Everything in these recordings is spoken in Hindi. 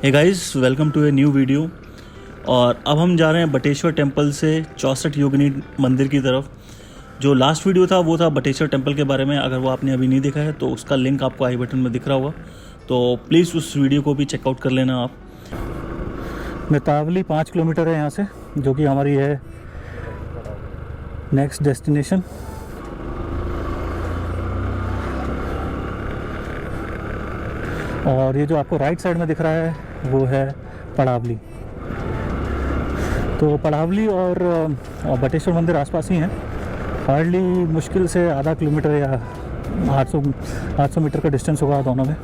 Hey guys, welcome to a new video. और अब हम जा रहे हैं बटेश्वर टेम्पल से 64 योगिनी मंदिर की तरफ। जो लास्ट वीडियो था वो था बटेश्वर टेम्पल के बारे में। अगर वो आपने अभी नहीं देखा है तो उसका लिंक आपको आई बटन में दिख रहा होगा, तो प्लीज़ उस वीडियो को भी चेकआउट कर लेना आप। मितावली 5 किलोमीटर है यहाँ से, जो कि हमारी है नेक्स्ट डेस्टिनेशन। और ये जो आपको राइट साइड में दिख रहा है वो है पड़ावली। तो पड़ावली और बटेश्वर मंदिर आसपास ही हैं। हार्डली मुश्किल से आधा किलोमीटर या 800 मीटर का डिस्टेंस होगा दोनों में।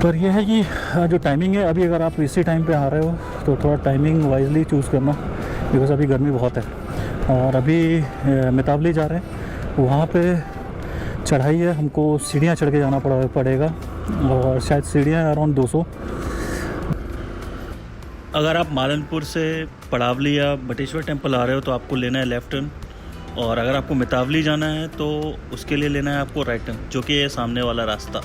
पर यह है कि जो टाइमिंग है, अभी अगर आप इसी टाइम पे आ रहे हो तो थोड़ा टाइमिंग वाइजली चूज़ करना, बिकॉज़ अभी गर्मी बहुत है। और अभी मितावली जा रहे हैं, वहाँ पे चढ़ाई है, हमको सीढ़ियाँ चढ़ के जाना पड़ेगा और शायद सीढ़ियाँ अराउंड 200। अगर आप मालनपुर से पड़ावली या बटेश्वर टेम्पल आ रहे हो तो आपको लेना है लेफ़्ट टर्न, और अगर आपको मितावली जाना है तो उसके लिए लेना है आपको राइट टर्न, जो कि है सामने वाला रास्ता।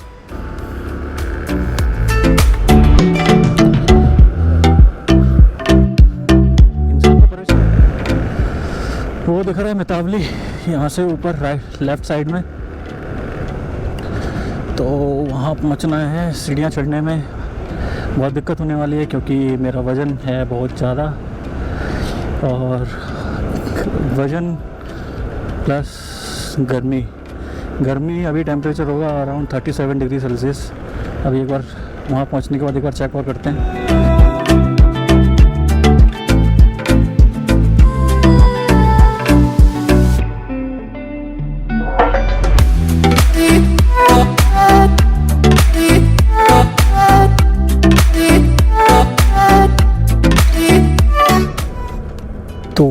वो दिख रहा है मितावली यहाँ से ऊपर राइट लेफ़्ट साइड में, तो वहाँ पहुँचना है। सीढ़ियाँ चढ़ने में बहुत दिक्कत होने वाली है क्योंकि मेरा वज़न है बहुत ज़्यादा, और वज़न प्लस गर्मी अभी टेम्परेचर होगा अराउंड 37 डिग्री सेल्सियस। अभी एक बार वहाँ पहुँचने के बाद एक बार चेक और करते हैं। तो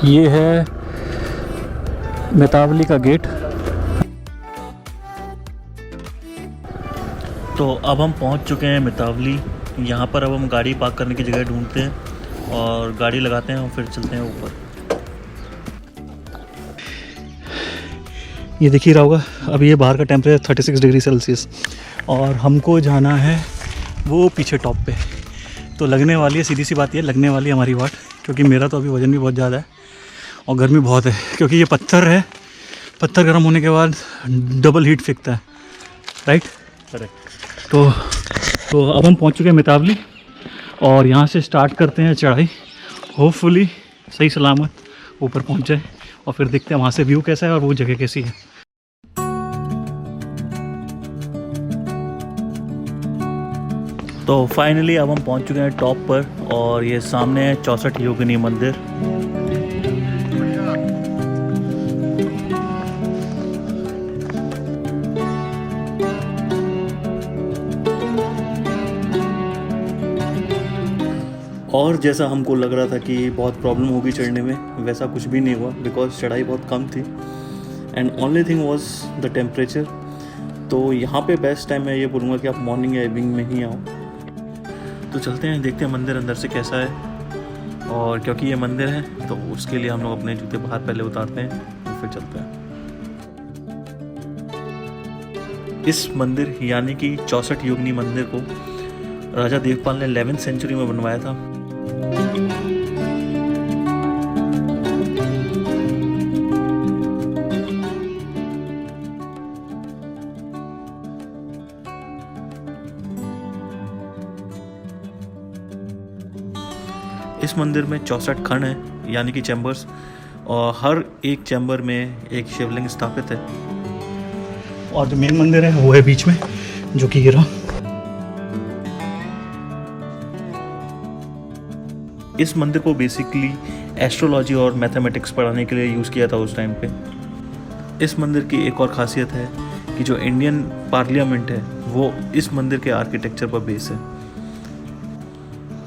ये है मितावली का गेट। तो अब हम पहुंच चुके हैं मितावली। यहाँ पर अब हम गाड़ी पार्क करने की जगह ढूंढते हैं और गाड़ी लगाते हैं और फिर चलते हैं ऊपर। ये दिख ही रहा होगा, अभी ये बाहर का टेम्परेचर 36 डिग्री सेल्सियस, और हमको जाना है वो पीछे टॉप पे। तो लगने वाली है, सीधी सी बात ये, लगने वाली है हमारी वाट, क्योंकि मेरा तो अभी वज़न भी बहुत ज़्यादा है और गर्मी बहुत है, क्योंकि ये पत्थर है। पत्थर गर्म होने के बाद डबल हीट फेंकता है, राइट? करेक्ट। तो अब हम पहुंच चुके हैं मितावली और यहाँ से स्टार्ट करते हैं चढ़ाई। होपफुली सही सलामत ऊपर पहुंच जाए और फिर देखते हैं वहाँ से व्यू कैसा है और वो जगह कैसी है। तो फाइनली अब हम पहुंच चुके हैं टॉप पर, और ये सामने है 64 योगिनी मंदिर। और जैसा हमको लग रहा था कि बहुत प्रॉब्लम होगी चढ़ने में, वैसा कुछ भी नहीं हुआ, बिकॉज चढ़ाई बहुत कम थी and only thing was the temperature. तो यहाँ पे बेस्ट टाइम मैं ये बोलूँगा कि आप मॉर्निंग या इवनिंग में ही आओ। तो चलते हैं, देखते हैं मंदिर अंदर से कैसा है। और क्योंकि ये मंदिर है तो उसके लिए हम लोग अपने जूते बाहर पहले उतारते हैं और फिर चलते हैं। इस मंदिर यानी कि 64 योगिनी मंदिर को राजा देवपाल ने 11वीं सेंचुरी में बनवाया था। इस मंदिर में 64 खंड हैं, यानी कि चैम्बर्स, और हर एक चैम्बर में एक शिवलिंग स्थापित है। और जो मेन मंदिर है वो है बीच में, जो कि ये रहा। इस मंदिर को बेसिकली एस्ट्रोलॉजी और मैथमेटिक्स पढ़ाने के लिए यूज़ किया था उस टाइम पे। इस मंदिर की एक और ख़ासियत है कि जो इंडियन पार्लियामेंट है वो इस मंदिर के आर्किटेक्चर पर बेस है।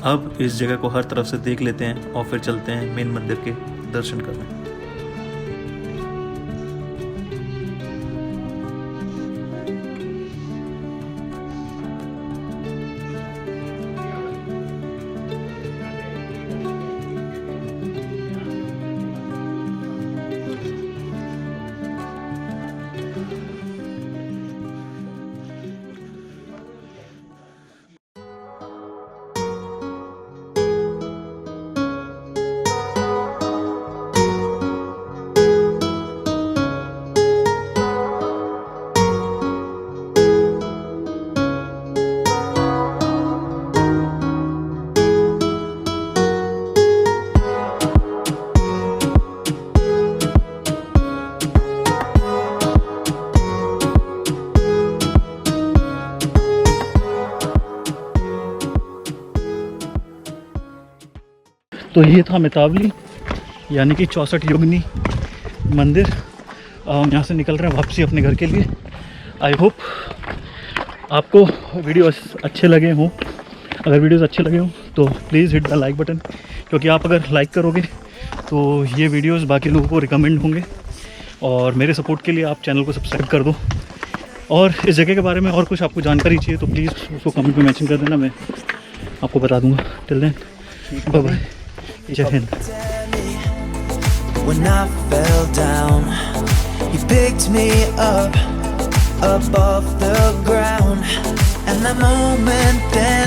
अब इस जगह को हर तरफ से देख लेते हैं और फिर चलते हैं मेन मंदिर के दर्शन करने। तो ये था मितावली यानी कि 64 योगिनी मंदिर। हम यहाँ से निकल रहे हैं वापसी अपने घर के लिए। आई होप आपको वीडियोस अच्छे लगे हों। अगर वीडियोस अच्छे लगे हों तो please hit the like button, क्योंकि आप अगर लाइक करोगे तो ये वीडियोस बाकी लोगों को रिकमेंड होंगे। और मेरे सपोर्ट के लिए आप चैनल को सब्सक्राइब कर दो। और इस जगह के बारे में और कुछ आपको जानकारी चाहिए तो प्लीज़ उसको कमेंट में मेंशन कर देना, मैं आपको बता दूंगा। टिल देन बाय बाय, जय Hind. When I fell down, you picked me up above the ground, and that moment then